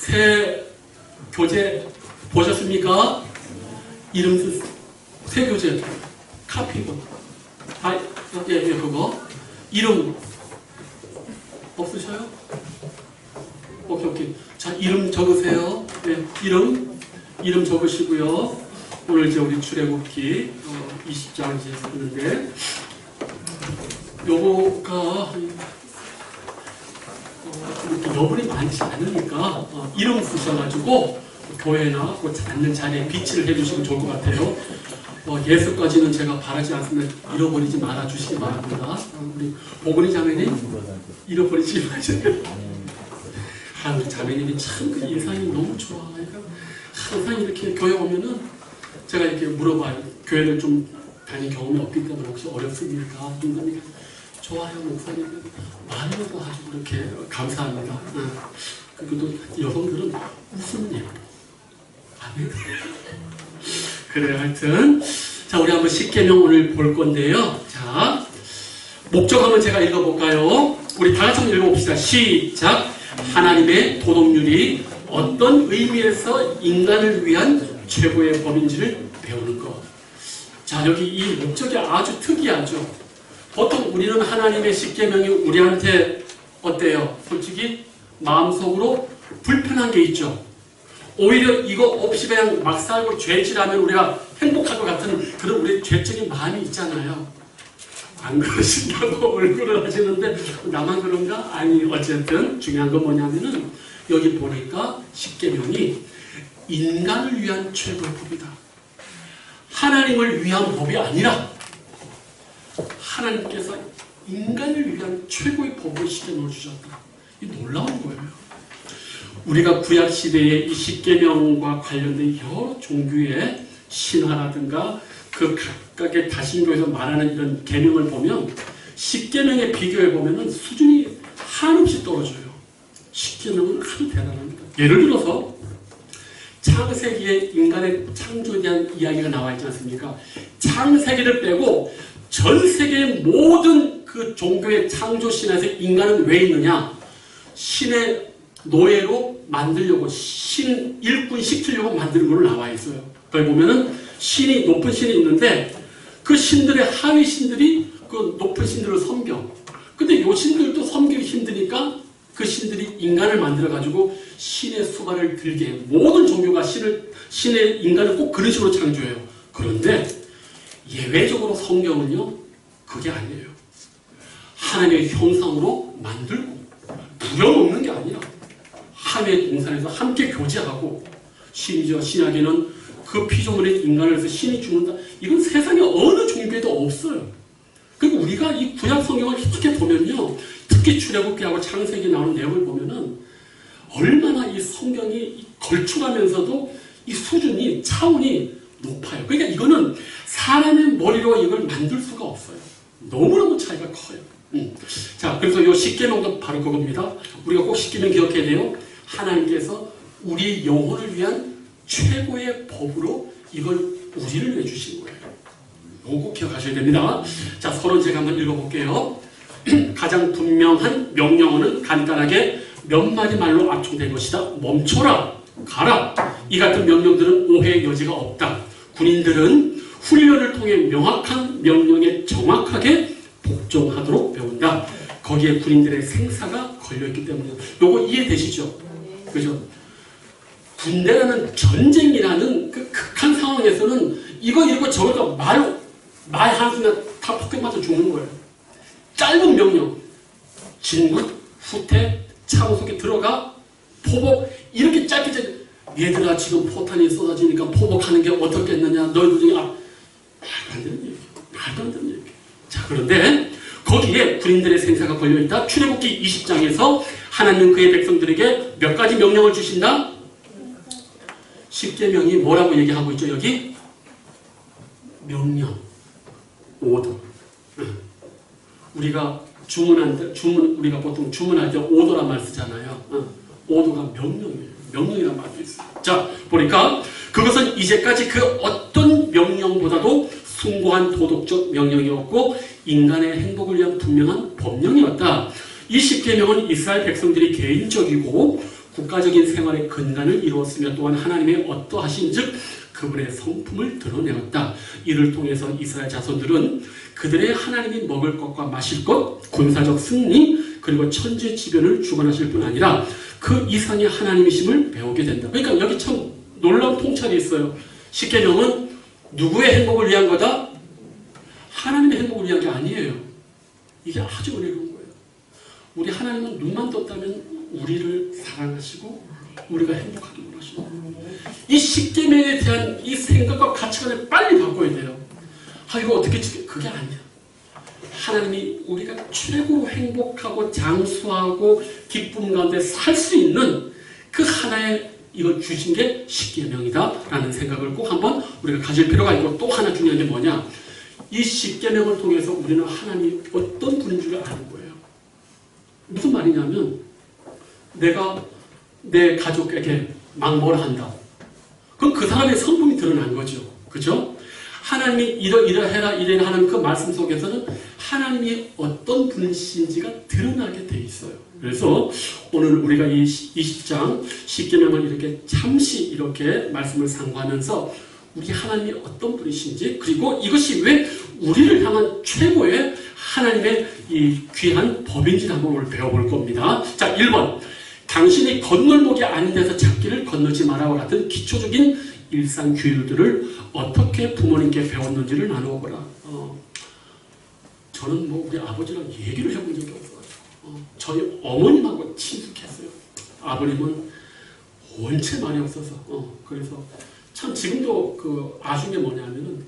새 교재 보셨습니까? 이름 쓴 새 교재 카피본. 예, 그거. 이름 없으셔요? 오케이. 자, 이름 적으세요. 네, 이름 적으시고요. 오늘 이제 우리 출애굽기 20장 이제 했는데, 요거가 이렇게 여분이 많지 않으니까 이름 쓰셔가지고 교회나 그 앉는 자리에 비치를 해주시면 좋을 것 같아요. 예수까지는 제가 바라지 않습니다. 잃어버리지 말아 주시기 바랍니다. 우리 보건이 자매님 잃어버리지 마세요. 우리 자매님이 참 그 인상이 너무 좋아. 그러니까 항상 이렇게 교회 오면은 제가 이렇게 물어봐요. 교회를 좀 다닌 경험이 없기 때문에 혹시 어렵습니까? 힘듭니까? 좋아요, 목사님. 말로도 아주 그렇게 감사합니다. 그리고 또 여성들은 웃으면 예뻐. 아멘. 그래, 하여튼. 자, 우리 한번 십계명 오늘 볼 건데요. 자, 목적 한번 제가 읽어볼까요? 우리 다 같이 한번 읽어봅시다. 시작. 하나님의 도덕률이 어떤 의미에서 인간을 위한 최고의 법인지를 배우는 것. 자, 여기 이 목적이 아주 특이하죠. 보통 우리는 하나님의 십계명이 우리한테 어때요? 솔직히 마음속으로 불편한 게 있죠. 오히려 이거 없이 그냥 막 살고 죄질하면 우리가 행복할 것 같은 그런 우리의 죄적인 마음이 있잖아요. 안 그러신다고 얼굴을 하시는데 나만 그런가? 아니, 어쨌든 중요한 건 뭐냐면은 여기 보니까 십계명이 인간을 위한 최고의 법이다. 하나님을 위한 법이 아니라 하나님께서 인간을 위한 최고의 법을 시켜 주셨다. 이 놀라운 거예요. 우리가 구약시대의 이 십계명과 관련된 여러 종교의 신화라든가 그 각각의 다신교에서 말하는 이런 계명을 보면 십계명에 비교해 보면 수준이 한없이 떨어져요. 십계명은 아주 대단합니다. 예를 들어서 창세기에 인간의 창조에 대한 이야기가 나와 있지 않습니까? 창세기를 빼고 전 세계의 모든 그 종교의 창조 신화에서 인간은 왜 있느냐? 신의 노예로 만들려고 일꾼 시키려고 만드는 걸로 나와 있어요. 거기 보면은 높은 신이 있는데 그 신들의 하위 신들이 그 높은 신들을 섬겨. 근데 요 신들도 섬기기 힘드니까 그 신들이 인간을 만들어가지고 신의 수발을 들게 해요. 모든 종교가 신의 인간을 꼭 그런 식으로 창조해요. 그런데 예외적으로 성경은요, 그게 아니에요. 하나님의 형상으로 만들고 부려먹는 게 아니라 하나님의 동산에서 함께 교제하고 심지어 신약에는 그 피조물의 인간을 해서 신이 죽는다. 이건 세상에 어느 종교에도 없어요. 그리고 우리가 이 구약 성경을 이렇게 보면요, 특히 출애굽기하고 창세기 나오는 내용을 보면은 얼마나 이 성경이 걸쭉하면서도 이 수준이 차원이 높아요. 그러니까 이거는 사람의 머리로 이걸 만들 수가 없어요. 너무너무 차이가 커요. 자, 그래서 이 십계명도 바로 그겁니다. 우리가 꼭 십계명 기억해야 돼요. 하나님께서 우리 영혼을 위한 최고의 법으로 이걸 우리를 위해 주신 거예요. 이거 꼭 기억하셔야 됩니다. 자, 서론 제가 한번 읽어볼게요. 가장 분명한 명령어는 간단하게 몇 마디 말로 압축된 것이다. 멈춰라, 가라. 이 같은 명령들은 오해의 여지가 없다. 군인들은 훈련을 통해 명확한 명령에 정확하게 복종하도록 배운다. 거기에 군인들의 생사가 걸려있기 때문에. 요거 이해되시죠? 그죠? 군대라는 전쟁이라는 그 극한 상황에서는 이거 저거 말 한순간 다 폭격 맞아 죽는 거예요. 짧은 명령, 진군, 후퇴, 차고 속에 들어가, 포복, 이렇게 짧게 얘들아 지금 포탄이 쏟아지니까 포복하는 게 어떻겠느냐, 너희들 중에 말도 안 되는 얘기, 말도 안 되는 얘기. 자, 그런데 거기에 군인들의 생사가 걸려있다. 출애굽기 20장에서 하나님은 그의 백성들에게 몇 가지 명령을 주신다? 십계명이 뭐라고 얘기하고 있죠? 여기 명령, 오더. 우리가 우리가 보통 주문할 때 오더란 말 쓰잖아요. 오더가 명령이에요. 명령이란 말도 있어요. 자, 보니까 그것은 이제까지 그 어떤 명령보다도 숭고한 도덕적 명령이었고 인간의 행복을 위한 분명한 법령이었다. 이 십계명은 이스라엘 백성들이 개인적이고 국가적인 생활의 근간을 이루었으며 또한 하나님의 어떠하신 즉 그분의 성품을 드러내었다. 이를 통해서 이스라엘 자손들은 그들의 하나님이 먹을 것과 마실 것, 군사적 승리, 그리고 천지지변을 주관하실 뿐 아니라 그 이상의 하나님이심을 배우게 된다. 그러니까 여기 참 놀라운 통찰이 있어요. 십계명은 누구의 행복을 위한 거다? 하나님의 행복을 위한 게 아니에요. 이게 아주 어려운 거예요. 우리 하나님은 눈만 떴다면 우리를 사랑하시고 우리가 행복하게 원하시고 이 십계명에 대한 이 생각과 가치관을 빨리 바꿔야 돼요. 아 이거 어떻게 그게 아니야. 하나님이 우리가 최고로 행복하고 장수하고 기쁨 가운데 살 수 있는 그 하나의 이걸 주신 게 십계명이다 라는 생각을 꼭 한번 우리가 가질 필요가 있고 또 하나 중요한 게 뭐냐. 이 십계명을 통해서 우리는 하나님이 어떤 분인 줄 아는 거예요. 무슨 말이냐면 내가 내 가족에게 막 뭘 한다. 그럼 그 사람의 성품이 드러난 거죠. 그죠? 하나님이 이러해라 이래라 하는 그 말씀 속에서는 하나님이 어떤 분이신지가 드러나게 돼 있어요. 그래서 오늘 우리가 이 20장 십계명을 이렇게 잠시 이렇게 말씀을 상고하면서 우리 하나님이 어떤 분이신지 그리고 이것이 왜 우리를 향한 최고의 하나님의 이 귀한 법인지를 한번 오늘 배워볼 겁니다. 자, 1번. 당신이 건널목이 아닌 데서 찾기를 건너지 마라 같은 기초적인 일상 규율들을 어떻게 부모님께 배웠는지를 나누어보라. 저는 뭐 우리 아버지랑 얘기를 해본 적이 없어요. 저희 어머님하고 친숙했어요. 아버님은 원체 말이 없어서. 그래서 참 지금도 그 아쉬운 게 뭐냐면은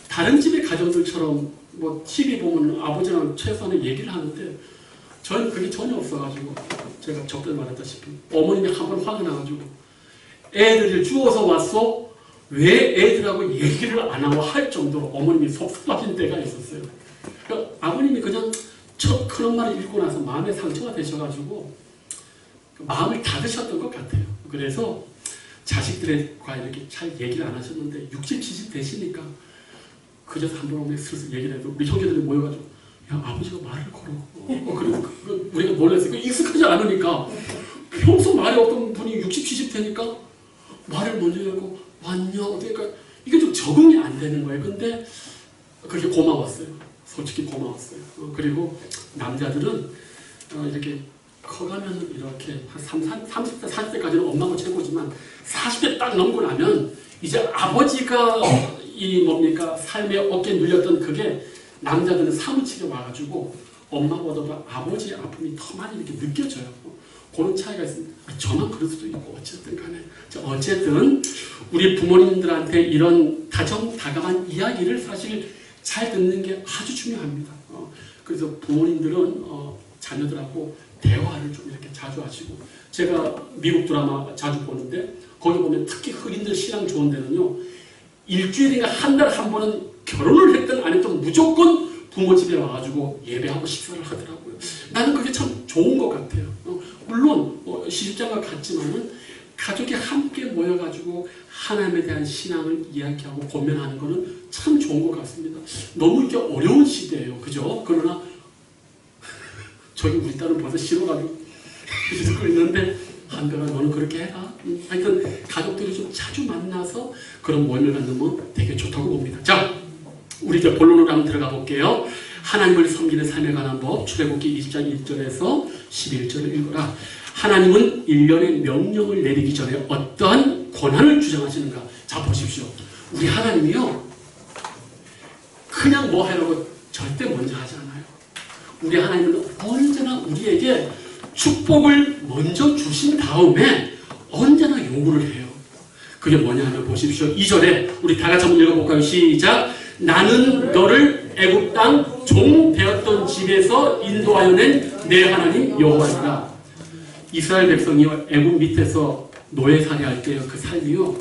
다른 집의 가정들처럼 뭐 TV 보면 아버지랑 최소한의 얘기를 하는데 저는 그게 전혀 없어가지고 제가 적절히 말했다시피 어머님이 한 번 화가 나가지고 애들을 주워서 왔어? 왜 애들하고 얘기를 안 하고 할 정도로 어머님이 속상하신 때가 있었어요. 그러니까 아버님이 그냥 첫 큰엄마를 읽고 나서 마음에 상처가 되셔가지고 마음을 닫으셨던 것 같아요. 그래서 자식들과 이렇게 잘 얘기를 안 하셨는데 60, 70 되시니까 그저서 한 번 오면 슬슬 얘기를 해도 우리 형제들이 모여가지고 야 아버지가 말을 걸어. 그리고 우리가 놀랐어요. 익숙하지 않으니까 평소 말이 없던 분이 60, 70 되니까 말을 먼저 하고 왔냐 그러니까 이게 좀 적응이 안 되는 거예요. 근데 그렇게 고마웠어요. 솔직히 고마웠어요. 그리고 남자들은 이렇게 커가면 이렇게 한 30대, 40대까지는 엄마가 최고지만 40대 딱 넘고 나면 이제 아버지가 이 뭡니까 삶에 어깨에 눌렸던 그게 남자들은 사무치게 와가지고 엄마보다도 아버지의 아픔이 더 많이 이렇게 느껴져요. 그런 차이가 있습니다. 저만 그럴 수도 있고 어쨌든 간에 어쨌든 우리 부모님들한테 이런 다정다감한 이야기를 사실 잘 듣는 게 아주 중요합니다. 그래서 부모님들은 자녀들하고 대화를 좀 이렇게 자주 하시고 제가 미국 드라마 자주 보는데 거기 보면 특히 흑인들 신앙 좋은 데는요 일주일인가 한 달에 한 번은 결혼을 했든 안 했든 무조건 부모 집에 와가지고 예배하고 식사를 하더라고요. 나는 그게 참 좋은 것 같아요. 물론 시집장가 같지만은 가족이 함께 모여가지고 하나님에 대한 신앙을 이야기하고 고민하는 거는 참 좋은 것 같습니다. 너무 이렇게 어려운 시대예요. 그죠? 그러나 저기 우리 딸은 벌써 싫어가지고 듣고 있는데 한별아 너는 그렇게 해라. 하여튼 가족들이 좀 자주 만나서 그런 모임을 갖는 건 되게 좋다고 봅니다. 자, 우리 이제 본론으로 한번 들어가 볼게요. 하나님을 섬기는 삶에 관한 법 출애굽기 20장 1절에서 11절을 읽어라. 하나님은 일련의 명령을 내리기 전에 어떠한 권한을 주장하시는가. 자 보십시오. 우리 하나님이요 그냥 뭐 하라고 절대 먼저 하지 않아요. 우리 하나님은 언제나 우리에게 축복을 먼저 주신 다음에 언제나 요구를 해요. 그게 뭐냐 하면 보십시오. 2절에 우리 다 같이 한번 읽어볼까요? 시작. 나는 너를 애굽 땅 종 되었던 집에서 인도하여 낸 내 하나님 여호와이다. 이스라엘 백성이요 애굽 밑에서 노예 살이할 때요 그 삶이요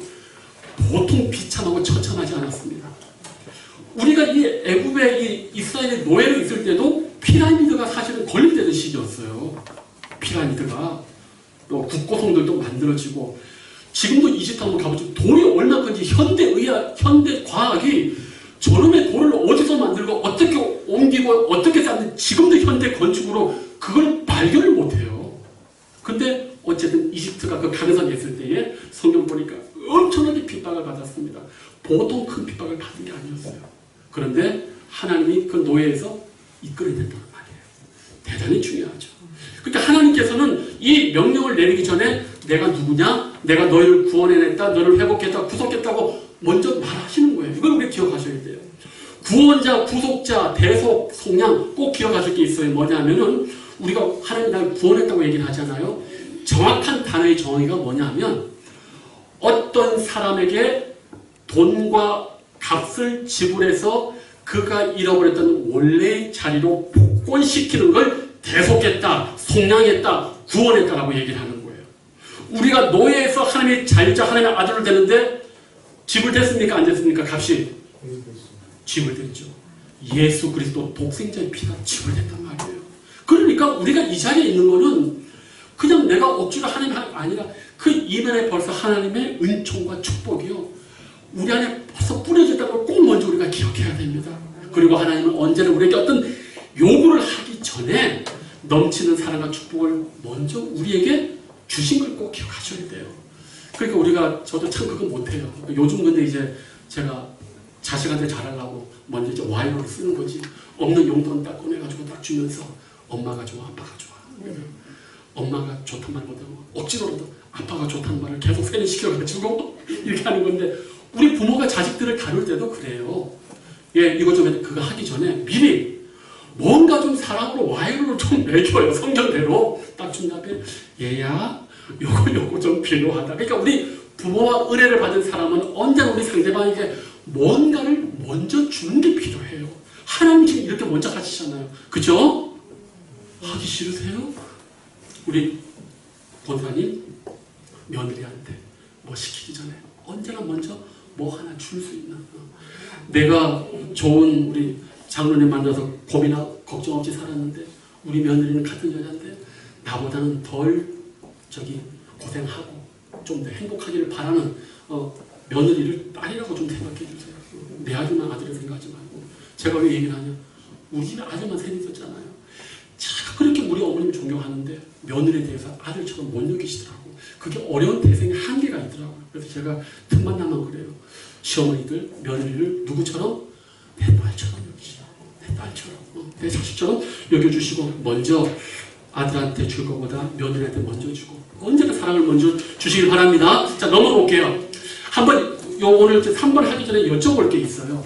보통 비참하고 처참하지 않았습니다. 우리가 이 애굽의 이 이스라엘의 노예로 있을 때도 피라미드가 사실은 건립되는 시기였어요. 피라미드가 또 국고성들도 만들어지고 지금도 이집트 한번 가보죠. 돌이 얼마나 큰지 현대 과학이 저놈의 돌을 어디서 만들고 어떻게 옮기고 어떻게 쌓는 지금도 현대 건축으로 그걸 발견을 못해요. 근데 어쨌든 이집트가 그 강성에 있을 때에 성경 보니까 엄청나게 핍박을 받았습니다. 보통 큰 핍박을 받은 게 아니었어요. 그런데 하나님이 그 노예에서 이끌어낸다는 말이에요. 대단히 중요하죠. 그러니까 하나님께서는 이 명령을 내리기 전에 내가 누구냐? 내가 너희를 구원해냈다. 너를 회복했다. 구속했다고 먼저 말하시는 거예요. 이걸 우리 기억하셔야 돼요. 구원자, 구속자, 대속, 속량 꼭 기억하실 게 있어요. 뭐냐면은 우리가 하나님 나를 구원했다고 얘기를 하잖아요. 정확한 단어의 정의가 뭐냐면 어떤 사람에게 돈과 값을 지불해서 그가 잃어버렸던 원래의 자리로 복권시키는 걸 대속했다, 속량했다, 구원했다라고 얘기를 하는 거예요. 우리가 노예에서 하나님의 자유자, 하나님의 아들을 되는데 지불됐습니까? 안 됐습니까? 값이? 지불됐죠. 예수 그리스도 독생자의 피가 지불됐단 말이에요. 그러니까 우리가 이 자리에 있는 거는 그냥 내가 억지로 하나님 아니라 그 이면에 벌써 하나님의 은총과 축복이요. 우리 안에 벌써 뿌려졌다는 걸 꼭 먼저 우리가 기억해야 됩니다. 그리고 하나님은 언제나 우리에게 어떤 요구를 하기 전에 넘치는 사랑과 축복을 먼저 우리에게 주신 걸 꼭 기억하셔야 돼요. 그러니까 저도 참 그거 못해요. 요즘 근데 이제 제가 자식한테 잘하려고 먼저 이제 와이어를 쓰는 거지. 없는 용돈 딱 꺼내가지고 딱 주면서 엄마가 좋아, 아빠가 좋아. 엄마가 좋단 말 못하고 억지로라도 아빠가 좋다는 말을 계속 세뇌시켜가지고 이렇게 하는 건데 우리 부모가 자식들을 다룰 때도 그래요. 예, 이거 좀 그거 하기 전에 미리 뭔가 좀 사랑으로 와이어를 좀 매겨요. 성경대로 딱 준 다음에 얘야 요거 좀 필요하다. 그러니까 우리 부모와 은혜를 받은 사람은 언제나 우리 상대방에게 뭔가를 먼저 주는 게 필요해요. 하나님 지금 이렇게 먼저 하시잖아요. 그죠? 하기 싫으세요? 우리 권사님 며느리한테 뭐 시키기 전에 언제나 먼저 뭐 하나 줄 수 있나. 내가 좋은 우리 장로님 만나서 고민하고 걱정 없이 살았는데 우리 며느리는 같은 여자인데 나보다는 덜 고생하고 좀 더 행복하기를 바라는 며느리를 딸이라고 좀 생각해 주세요. 내 아들만 아들을 생각하지 말고. 제가 왜 얘기를 하냐? 우리 집에 아들만 셋 있었잖아요. 제가 그렇게 우리 어머님 존경하는데 며느리에 대해서 아들처럼 못 여기시더라고. 그게 어려운 대생의 한계가 있더라고요. 그래서 제가 틈만 나면 그래요. 시어머니들 며느리를 누구처럼? 내 딸처럼 여기시라. 내 딸처럼. 내 자식처럼 여겨주시고 먼저 아들한테 줄 것보다 며느리한테 먼저 주고 언제나 사랑을 먼저 주시길 바랍니다. 자, 넘어볼게요. 한번 오늘 3번 하기 전에 여쭤볼 게 있어요.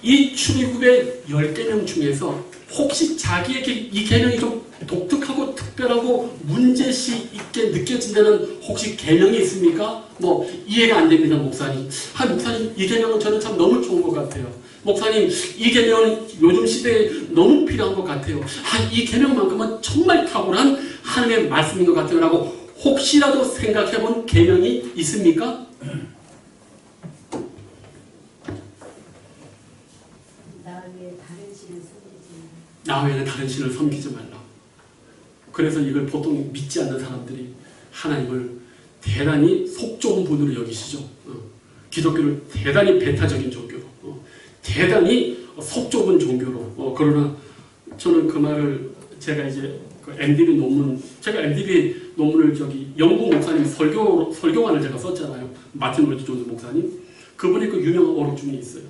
이 출애굽의 10계명 중에서 혹시 자기에게 이 계명이 좀 독특하고 특별하고 문제시 있게 느껴진다는 혹시 계명이 있습니까? 뭐 이해가 안 됩니다, 목사님. 목사님 이 계명은 저는 참 너무 좋은 것 같아요. 목사님 이 계명은 요즘 시대에 너무 필요한 것 같아요. 이 계명만큼은 정말 탁월한 하나님의 말씀인 것 같아요. 라고 혹시라도 생각해본 계명이 있습니까? 나 외에는 다른 신을 섬기지 말라. 그래서 이걸 보통 믿지 않는 사람들이 하나님을 대단히 속 좁은 분으로 여기시죠. 기독교를 대단히 배타적인 종교로, 대단히 속 좁은 종교로. 그러나 저는 그 말을 제가 이제 그 MDB 논문, 제가 MDB 논문을 영국 목사님 설교관을 제가 썼잖아요. 마틴 로이드 존스 목사님. 그분이 그 유명한 어록 중에 있어요.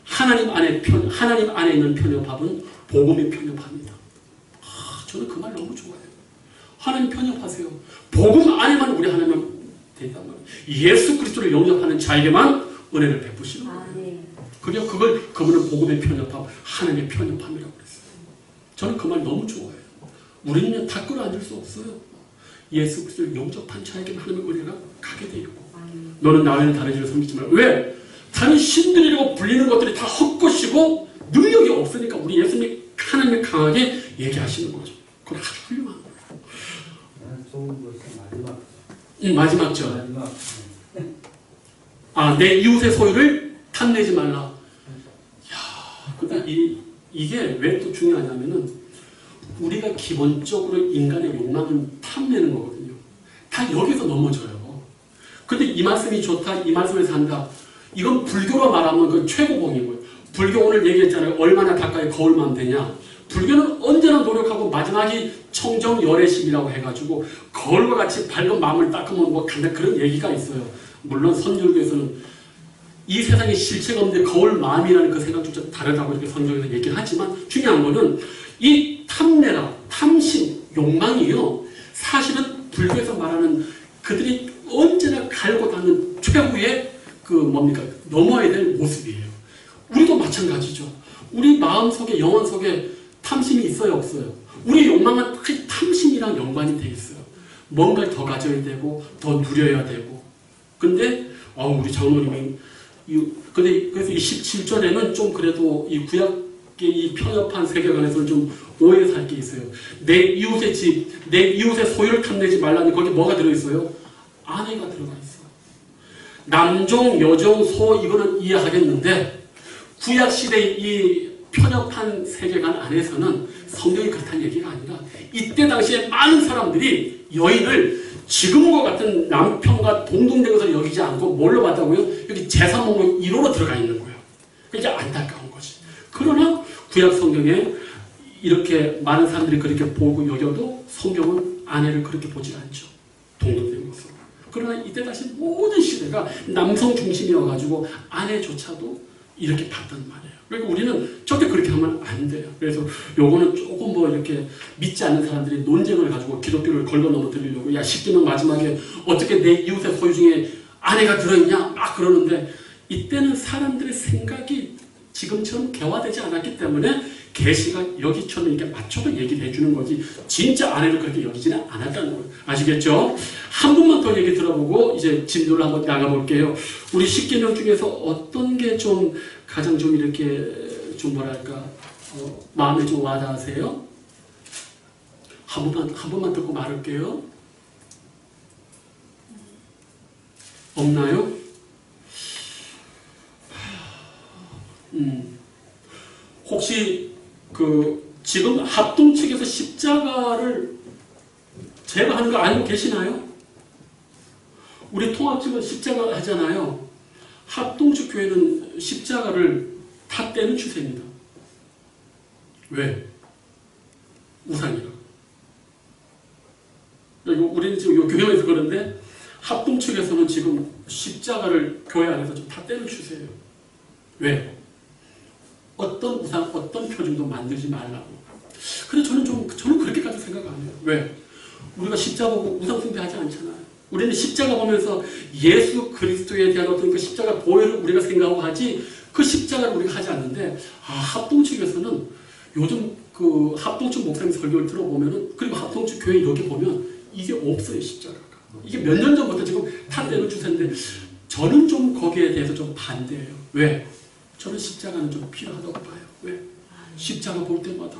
하나님 안에 있는 편협함은 복음의 편협합니다. 저는 그 말 너무 좋아해요. 하나님 편협하세요. 복음 안에만 우리 하나님은 된단 말이에요. 예수 그리스도를 영접하는 자에게만 은혜를 베푸시는 거예요. 그분은 복음의 편협함, 하나님의 편협함이라고 그랬어요. 저는 그 말 너무 좋아해요. 우리는 다 끌어안을 수 없어요. 예수 그리스도를 영접한 자에게만 하나님의 은혜가 가게 돼 있고. 너는 나 외에는 다른 신을 섬기지 말라. 왜? 다른 신들이라고 불리는 것들이 다 헛것이고 능력이 없으니까 우리 예수님이 하나님이 강하게 얘기하시는 거죠. 그건 아주 훌륭한 거예요. 좋은 것은 마지막. 마지막죠. 내 이웃의 소유를 탐내지 말라. 근데 이게 왜 또 중요하냐면은 우리가 기본적으로 인간의 욕망은 탐내는 거거든요. 다 여기서 넘어져요. 근데 이 말씀이 좋다, 이 말씀을 산다. 이건 불교로 말하면 그 최고봉인 거예요. 불교 오늘 얘기했잖아요. 얼마나 가까이 거울만 되냐. 불교는 언제나 노력하고 마지막이 청정열애심이라고 해가지고 거울과 같이 밝은 마음을 닦으면 뭐 간다 그런 얘기가 있어요. 물론 선율교에서는 이 세상에 실체가 없는데 거울 마음이라는 그 생각조차 다르다고 이렇게 선정에서 얘기를 하지만 중요한 거는 이 탐내라, 탐심, 욕망이요. 사실은 불교에서 말하는 그들이 언제나 갈고 닦는 최후의 그 뭡니까? 넘어야 될 모습이에요. 우리도 마찬가지죠. 우리 마음속에, 영혼 속에 탐심이 있어요, 없어요? 우리 욕망은 그 탐심이랑 연관이 돼 있어요. 뭔가를 더 가져야 되고, 더 누려야 되고. 근데, 우리 장로님이, 근데 그래서 이 17절에는 좀 그래도 이 구약의 이 편협한 세계관에서는 좀 오해 살 게 있어요. 내 이웃의 집, 내 이웃의 소유를 탐내지 말라니 거기 뭐가 들어있어요? 아내가 들어가 있어요. 남종, 여종, 소 이거는 이해하겠는데 구약시대의 이 편협한 세계관 안에서는 성경이 그렇다는 얘기가 아니라 이때 당시에 많은 사람들이 여인을 지금과 같은 남편과 동등된 것을 여기지 않고 뭘로 봤다고요? 여기 재산 목록 1호로 들어가 있는 거예요. 그게 안타까운 거지. 그러나 구약 성경에 이렇게 많은 사람들이 그렇게 보고 여겨도 성경은 아내를 그렇게 보지 않죠. 동등된 것으로. 그러나 이때 다시 모든 시대가 남성 중심이어가지고 아내조차도 이렇게 봤단 말이에요. 그러니까 우리는 절대 그렇게 하면 안 돼요. 그래서 요거는 조금 뭐 이렇게 믿지 않는 사람들이 논쟁을 가지고 기독교를 걸고 넘어뜨리려고 야 십계명 마지막에 어떻게 내 이웃의 소유 중에 아내가 들어있냐 막 그러는데 이때는 사람들의 생각이 지금처럼 개화되지 않았기 때문에 계시가 여기처럼 이렇게 맞춰서 얘기를 해주는 거지 진짜 아내를 그렇게 여기지는 않았다는 거예요. 아시겠죠? 한 분만 더 얘기 들어보고 이제 진도를 한번 나가볼게요. 우리 십계명 중에서 어떤 게 좀 가장 좀 이렇게 좀 뭐랄까 마음에 좀 와닿으세요? 한 번만 듣고 말할게요. 없나요? 혹시 지금 합동 측에서 십자가를 제거하는 거 알고 계시나요? 우리 통합 측은 십자가 하잖아요. 합동 측 교회는 십자가를 다 떼는 추세입니다. 왜? 우상이라. 우리는 지금 요 교회에서 그런데 합동 측에서는 지금 십자가를 교회 안에서 좀 다 떼는 추세예요. 왜? 어떤 우상, 어떤 표징도 만들지 말라고. 근데 저는 그렇게까지 생각 안 해요. 왜? 우리가 십자가 보고 우상 숭배하지 않잖아요. 우리는 십자가 보면서 예수 그리스도에 대한 어떤 그 십자가 보혈을 우리가 생각하고 하지 그 십자가를 우리가 하지 않는데 합동측에서는 요즘 그 합동측 목사님 설교를 들어보면은 그리고 합동측 교회 여기 보면 이게 없어요. 십자가가. 이게 몇 년 전부터 지금 탓대는 추세인데 저는 좀 거기에 대해서 좀 반대예요. 왜? 저는 십자가는 좀 필요하다고 봐요. 왜? 십자가 볼 때마다.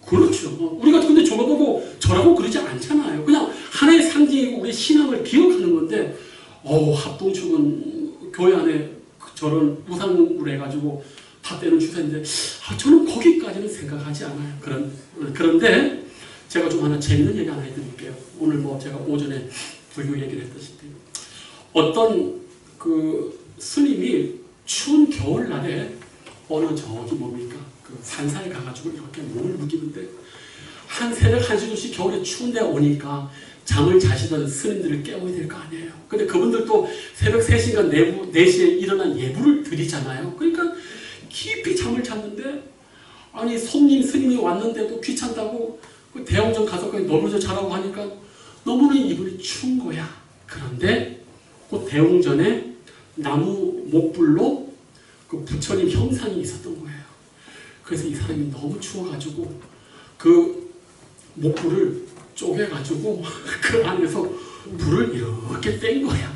그렇죠. 우리가 근데 저거 보고 저라고 그러지 않잖아요. 그냥 하나의 상징이고 우리 신앙을 기억하는 건데, 합동측은 교회 안에 저런 우상을 해가지고 다 떼는 추세인데, 저는 거기까지는 생각하지 않아요. 그런데 제가 좀 하나 재밌는 얘기 하나 해드릴게요. 오늘 제가 오전에 불교 얘기를 했다시피, 어떤 스님이 추운 겨울날에 어느 저기 뭡니까? 산사에 가가지고 이렇게 몸을 무기는데 한 새벽 1시 겨울에 추운데 오니까 잠을 자시던 스님들을 깨워야 될 거 아니에요. 근데 그분들도 새벽 3시간 4시에 일어난 예불을 드리잖아요. 그러니까 깊이 잠을 잤는데 아니 스님이 왔는데도 귀찮다고 대웅전 가서 너무저 자라고 하니까 너무나 이불이 추운 거야. 그런데 그 대웅전에 나무 목불로 그 부처님 형상이 있었던 거예요. 그래서 이 사람이 너무 추워가지고 그 목불을 쪼개가지고 그 안에서 불을 이렇게 뗀 거야.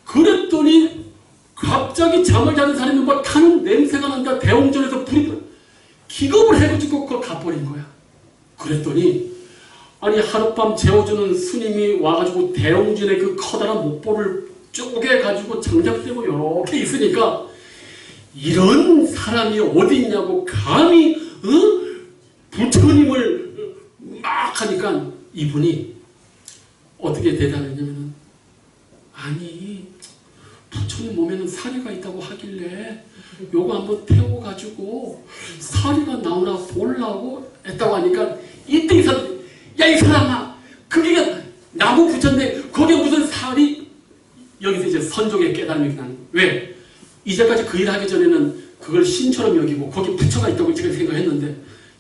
그랬더니 갑자기 잠을 자는 사람이 막 타는 냄새가 난다. 대웅전에서 불이 기겁을 해가지고 그걸 가버린 거야. 그랬더니 아니 하룻밤 재워주는 스님이 와가지고 대웅전에 그 커다란 목불을 쪼개가지고 장작대고 이렇게 있으니까 이런 사람이 어디 있냐고 감히 부처님을 막 하니까 이분이 어떻게 대답했냐면 아니 부처님 부처님 몸에는 사리가 있다고 하길래 요거 한번 태워가지고 사리가 나오나 보려고 했다고 하니까 이때 이 사람, 야 이 사람아, 그게 나무 부처인데 거기에 무슨 살이. 여기서 이제 선종의 깨달음이 나는 거예요. 왜? 이제까지 그 일을 하기 전에는 그걸 신처럼 여기고 거기 부처가 있다고 제가 생각했는데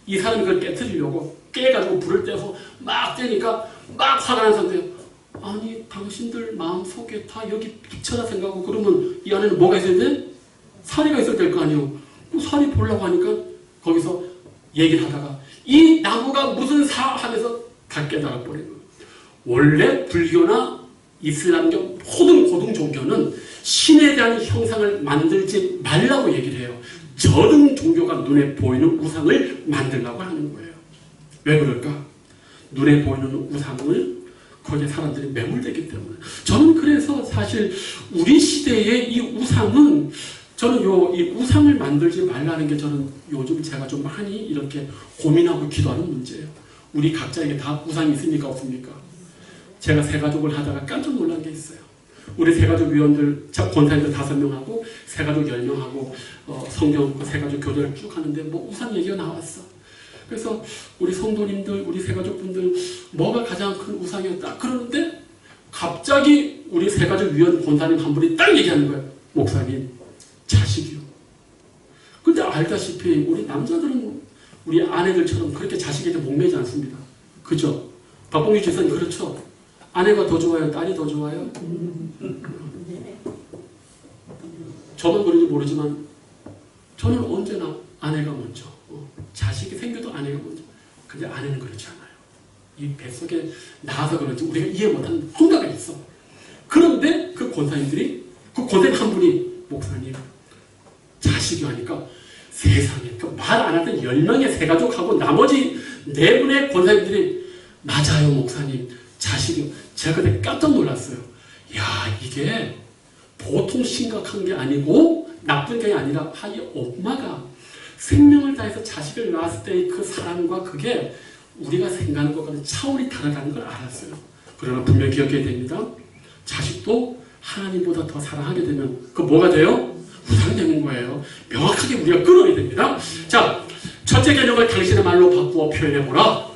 이 사람이 그걸 깨뜨리려고 깨가지고 불을 떼서 막 떼니까 막 화가 난 상태예요. 아니 당신들 마음속에 다 여기 부처라 생각하고 그러면 이 안에는 뭐가 있어야 돼? 사리가 있어야 될 거 아니에요. 그 사리 보려고 하니까 거기서 얘기를 하다가 이 나무가 무슨 사 하면서 다 깨달아 버린 거예요. 원래 불교나 이슬람교 모든 고등 종교는 신에 대한 형상을 만들지 말라고 얘기를 해요. 저등 종교가 눈에 보이는 우상을 만들라고 하는 거예요. 왜 그럴까? 눈에 보이는 우상을 거기에 사람들이 매몰되기 때문에. 저는 그래서 사실 우리 시대의 이 우상은 저는 이 우상을 만들지 말라는 게 저는 요즘 제가 좀 많이 이렇게 고민하고 기도하는 문제예요. 우리 각자에게 다 우상이 있습니까? 없습니까? 제가 새가족을 하다가 깜짝 놀란 게 있어요. 우리 새가족 위원들, 권사님들 5명하고 새가족 10명하고 성경 새가족 교대를 쭉 하는데 뭐 우상 얘기가 나왔어. 그래서 우리 성도님들, 우리 새가족분들 뭐가 가장 큰 우상이었다 그러는데 갑자기 우리 새가족 위원 권사님 한 분이 딱 얘기하는 거예요. 목사님, 자식이요. 근데 알다시피 우리 남자들은 우리 아내들처럼 그렇게 자식에게 목매지 않습니다. 그죠? 박봉규 지사님 그렇죠? 아내가 더 좋아요? 딸이 더 좋아요? 저만 그런지 모르지만 저는 언제나 아내가 먼저, 자식이 생겨도 아내가 먼저. 근데 아내는 그렇지 않아요. 이 뱃속에 나와서 그런지 우리가 이해 못하는 뭔가가 있어. 그런데 그 권사님들이, 그 권사님 한 분이 목사님 자식이 하니까 세상에 그 말 안 하던 10명의 새가족하고 나머지 4분의 권사님들이 맞아요 목사님 자식이. 제가 그때 깜짝 놀랐어요. 야 이게 보통 심각한 게 아니고 나쁜 게 아니라 이 엄마가 생명을 다해서 자식을 낳았을 때의 그 사랑과 그게 우리가 생각하는 것과는 차원이 다르다는 걸 알았어요. 그러나 분명히 기억해야 됩니다. 자식도 하나님보다 더 사랑하게 되면 그 뭐가 돼요? 우상이 되는 거예요. 명확하게 우리가 끊어야 됩니다. 자, 첫째 개념을 당신의 말로 바꾸어 표현해보라.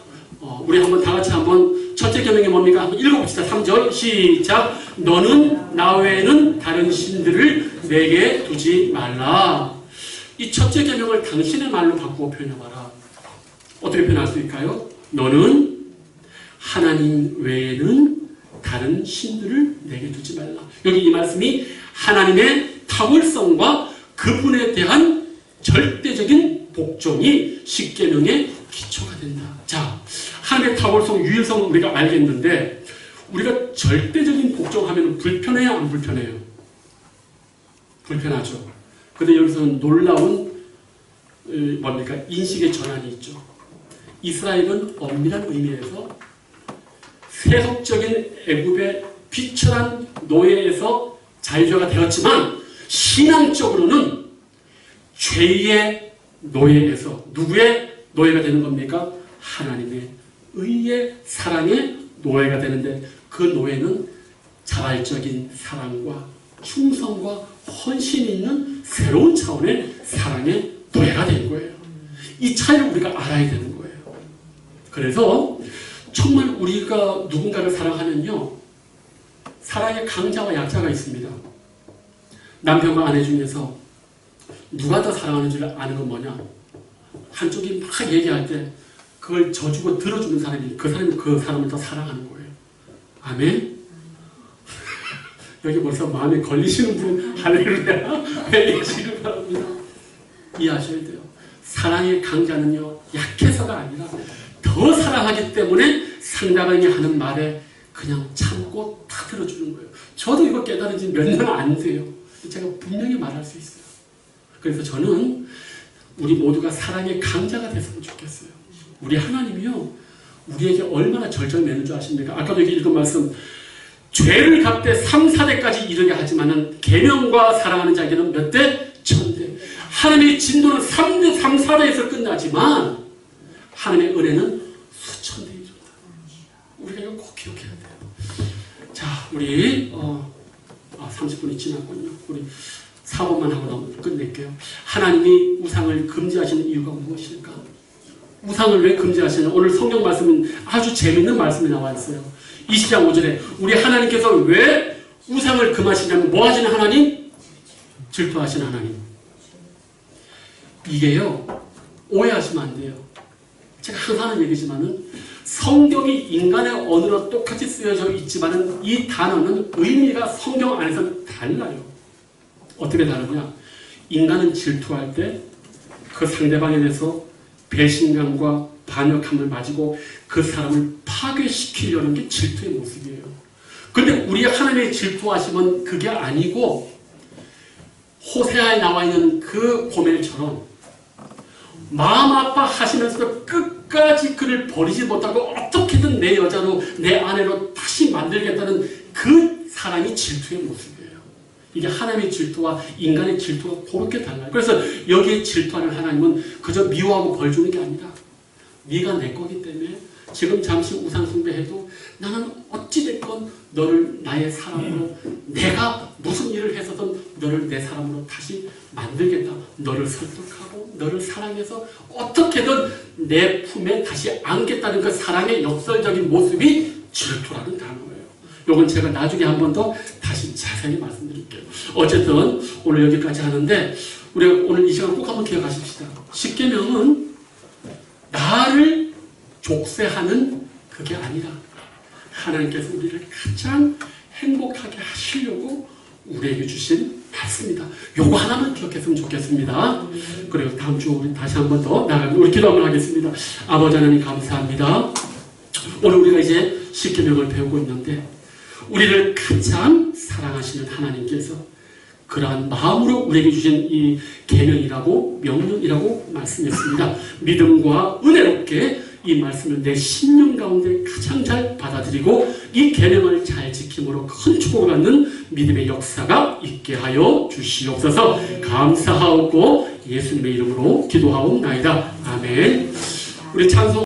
우리 한번 다 같이 한번 첫째 개념이 뭡니까? 한번 읽어봅시다. 3절 시작. 너는 나 외에는 다른 신들을 내게 두지 말라. 이 첫째 계명을 당신의 말로 바꾸어 표현해봐라. 어떻게 표현할 수 있을까요? 너는 하나님 외에는 다른 신들을 내게 두지 말라. 여기 이 말씀이 하나님의 탁월성과 그분에 대한 절대적인 복종이 십계명의 기초가 된다. 자, 하나님의 탁월성, 유일성은 우리가 알겠는데 우리가 절대적인 복종하면 불편해요? 안 불편해요? 불편하죠. 그런데 여기서는 놀라운 뭡니까? 인식의 전환이 있죠. 이스라엘은 엄밀한 의미에서 세속적인 애굽의 비천한 노예에서 자유자가 되었지만 신앙적으로는 죄의 노예에서 누구의 노예가 되는 겁니까? 하나님의 의의 사랑의 노예가 되는데 그 노예는 자발적인 사랑과 충성과 헌신이 있는 새로운 차원의 사랑의 노예가 된 거예요. 이 차이를 우리가 알아야 되는 거예요. 그래서 정말 우리가 누군가를 사랑하면요, 사랑의 강자와 약자가 있습니다. 남편과 아내 중에서 누가 더 사랑하는 줄 아는 건 뭐냐? 한쪽이 막 얘기할 때 그걸 져주고 들어주는 사람이 그 사람을 더 사랑하는 거예요. 아멘? 여기 벌써 마음에 걸리시는 분 할렐루야 회개하시길 바랍니다. 이해하셔야 돼요. 사랑의 강자는요, 약해서가 아니라 더 사랑하기 때문에 상대방이 하는 말에 그냥 참고 다 들어주는 거예요. 저도 이거 깨달은 지 몇 년 안 돼요. 제가 분명히 말할 수 있어요. 그래서 저는 우리 모두가 사랑의 강자가 됐으면 좋겠어요. 우리 하나님이요, 우리에게 얼마나 절정을 매는 줄 아십니까? 아까도 여기 읽은 말씀, 죄를 갚되 3, 4대까지 이르게 하지만은 계명과 사랑하는 자에게는 몇 대? 1000대. 하나님의 진도는 3대, 3, 4대에서 끝나지만 하나님의 은혜는 수천 대 이른다. 우리가 이거 꼭 기억해야 돼요. 자, 우리 30분이 지났군요. 우리 4번만 하고 끝낼게요. 하나님이 우상을 금지하시는 이유가 무엇일까? 우상을 왜 금지하시냐? 오늘 성경 말씀은 아주 재밌는 말씀이 나와 있어요. 20장 5절에 우리 하나님께서 왜 우상을 금하시냐면 뭐 하시는 하나님? 질투하시는 하나님. 이게요, 오해하시면 안 돼요. 제가 항상 하는 얘기지만은 성경이 인간의 언어로 똑같이 쓰여져 있지만은 이 단어는 의미가 성경 안에서 달라요. 어떻게 다르냐? 인간은 질투할 때 그 상대방에 대해서 배신감과 반역함을 가지고 그 사람을 파괴시키려는 게 질투의 모습이에요. 근데 우리 하나님의 질투하심은 그게 아니고 호세아에 나와 있는 그 고멜처럼 마음 아파하시면서도 끝까지 그를 버리지 못하고 어떻게든 내 여자로 내 아내로 다시 만들겠다는 그 사랑이 질투의 모습이에요. 이게 하나님의 질투와 인간의 질투가 그렇게 달라요. 그래서 여기에 질투하는 하나님은 그저 미워하고 벌 주는 게 아니라 네가 내 거기 때문에 지금 잠시 우상 숭배해도 나는 어찌됐건 너를 나의 사람으로 내가 무슨 일을 해서든 너를 내 사람으로 다시 만들겠다. 너를 설득하고 너를 사랑해서 어떻게든 내 품에 다시 안겠다는 그 사랑의 역설적인 모습이 질투라는 단어예요. 이건 제가 나중에 한 번 더 다시 자세히 말씀드릴게요. 어쨌든 오늘 여기까지 하는데 우리가 오늘 이 시간 꼭 한번 기억하십시다. 십계명은 나를 족쇄하는 그게 아니라 하나님께서 우리를 가장 행복하게 하시려고 우리에게 주신 말씀이다. 요거 하나만 기억했으면 좋겠습니다. 그리고 다음 주 우리 다시 한 번 더 나가면 우리 기도 한번 하겠습니다. 아버지 하나님 감사합니다. 오늘 우리가 이제 십계명을 배우고 있는데 우리를 가장 사랑하시는 하나님께서 그러한 마음으로 우리에게 주신 이 계명이라고 명령이라고 말씀했습니다. 믿음과 은혜롭게 이 말씀을 내 심령 가운데 가장 잘 받아들이고 이 계명을 잘 지킴으로 큰 축복을 받는 믿음의 역사가 있게 하여 주시옵소서. 감사하옵고 예수님의 이름으로 기도하옵나이다. 아멘. 우리 찬송